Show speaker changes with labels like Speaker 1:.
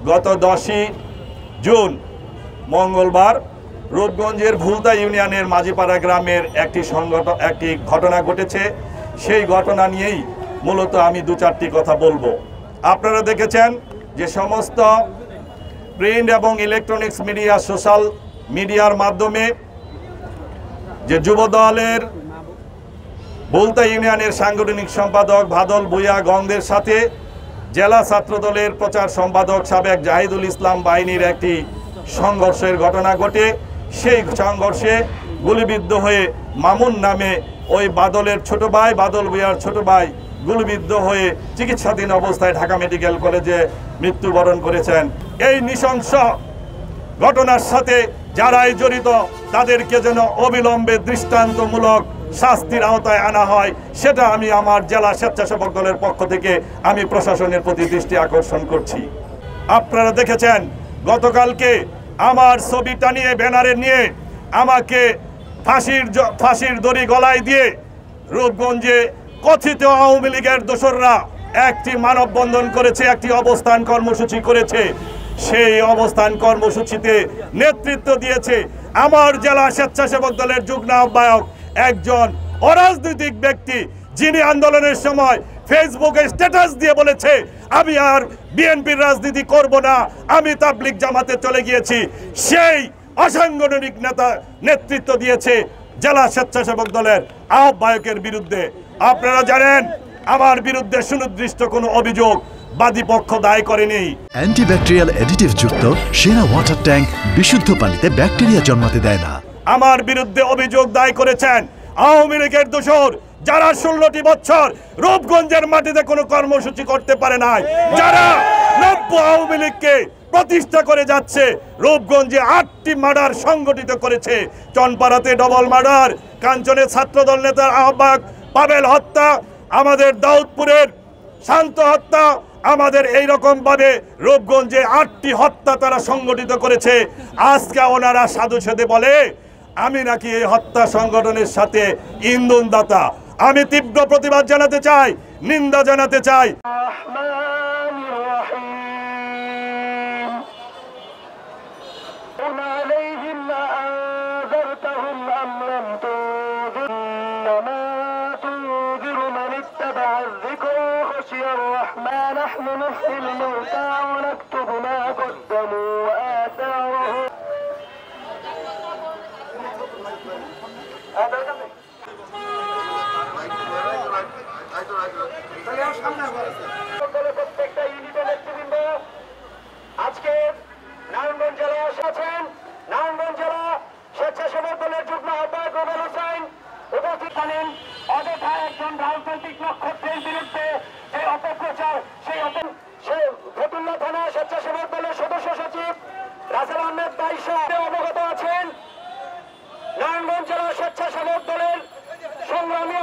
Speaker 1: গত 10ই জুন মঙ্গলবার রূপগঞ্জের ভুলতা ইউনিয়নের মাঝিপাড়া গ্রামের একটি ঘটনা ঘটেছে। সেই ঘটনা নিয়েই মূলত আমি 2-4টি কথা বলবো। আপনারা দেখেছেন যে সমস্ত প্রিন্ট এবং ইলেকট্রনিক্স মিডিয়া, সোশ্যাল মিডিয়ার মাধ্যমে যে যুবদলের ভুলতা ইউনিয়নের সাংগঠনিক সম্পাদক বাদল ভূঁইয়া গঙ্গের সাথে জেলা ছাত্রদলের প্রচার সম্পাদক সাবেক জাহিদুল ইসলাম বাহিনীর একটি সংঘর্ষের ঘটনা ঘটে। সেই সংঘর্ষে গুলিবিদ্ধ হয়ে মামুন নামে ওই বাদলের ছোট ভাই, বাদল ভূঁইয়ার ছোট ভাই গুলিবিদ্ধ হয়ে চিকিৎসাধীন অবস্থায় ঢাকা মেডিকেল কলেজে মৃত্যুবরণ করেছেন। এই নৃশংস ঘটনার সাথে যারাই জড়িত তাদেরকে যেন অবিলম্বে দৃষ্টান্তমূলক শাস্তির আওতায় আনা হয়, সেটা আমি আমার জেলা স্বেচ্ছাসেবক দলের পক্ষ থেকে আমি প্রশাসনের প্রতি দৃষ্টি আকর্ষণ করছি। আপনারা দেখেছেন গতকালকে আমার ছবি টানিয়ে ব্যানারে নিয়ে আমাকে ফাঁসির দড়ি গলায় দিয়ে রূপগঞ্জে কথিত আওয়ামী লীগের দোসররা একটি মানববন্ধন করেছে, একটি অবস্থান কর্মসূচি করেছে। সেই অবস্থান কর্মসূচিতে নেতৃত্ব দিয়েছে আমার জেলা স্বেচ্ছাসেবক দলের যুগ্ম আহ্বায়ক, একজন অরাজনৈতিক ব্যক্তি, যিনি আন্দোলনের সময় ফেসবুকে স্ট্যাটাস দিয়ে বলেছে আমি আর বিএনপির রাজনীতি করব না, আমি তাবলিগ জামাতে চলে গিয়েছি। সেই অসাংগঠনিক নেতা নেতৃত্ব দিয়েছে জেলা স্বেচ্ছাসেবক দলের আহ্বায়কের বিরুদ্ধে। আপনারা জানেন আমার বিরুদ্ধে সুনির্দিষ্ট কোনো অভিযোগ বাদীপক্ষ দায় করেনি।
Speaker 2: অ্যান্টিব্যাকটেরিয়াল অ্যাডিটিভ যুক্ত সেরা ওয়াটার ট্যাঙ্ক বিশুদ্ধ পানিতে ব্যাকটেরিয়া জন্মাতে দেয় না।
Speaker 1: আমার বিরুদ্ধে অভিযোগ দায় করেছেন আওয়ামী লীগের দোসর, যারা 16টি বছর রূপগঞ্জের মাটিতে কোনো কর্মসূচি করতে পারে নাই, যারা নব্য আওয়ামী লীগকে প্রতিষ্ঠা করে যাচ্ছে। রূপগঞ্জে 8টি মার্ডার সংগঠিত করেছে, চনপাড়াতে ডবল মার্ডার, কাঞ্চনের ছাত্রদল নেতার আহ্বায়ক পাবেল হত্যা, আমাদের দাউদপুরের শান্ত হত্যা, আমাদের এই রকম ভাবে রূপগঞ্জে 8টি হত্যা তারা সংগঠিত করেছে। আজকে ওনারা সাধু সাধে বলে আমি নাকি এই হত্যা সংগঠনের সাথে ইন্ধনদাতা। আমি তীব্র প্রতিবাদ জানাতে চাই, নিন্দা জানাতে চাই।
Speaker 3: نحن نحيي الموتى ونكتب ما قدموا وآثارهم প্রত্যেকটা ইউনিটের নেতৃবৃন্দ আজকে নারায়ণগঞ্জ জেলায় এসেছেন। নারায়ণগঞ্জ জেলা স্বেচ্ছাসেবক দলের যুগ্ম আহ্বায়ক রুবেল হোসেন উপস্থিত থাকেন। অযথা একজন রাজনৈতিক নক্ষত্রের বিরুদ্ধে যে অপপ্রচার, সেই ফতুল্লা থানা স্বেচ্ছাসেবক দলের সদস্য সচিব রাসেল আহমেদ বাইশা অবগত আছেন। নারায়ণগঞ্জ জেলা স্বেচ্ছাসেবক দলের সংগ্রামী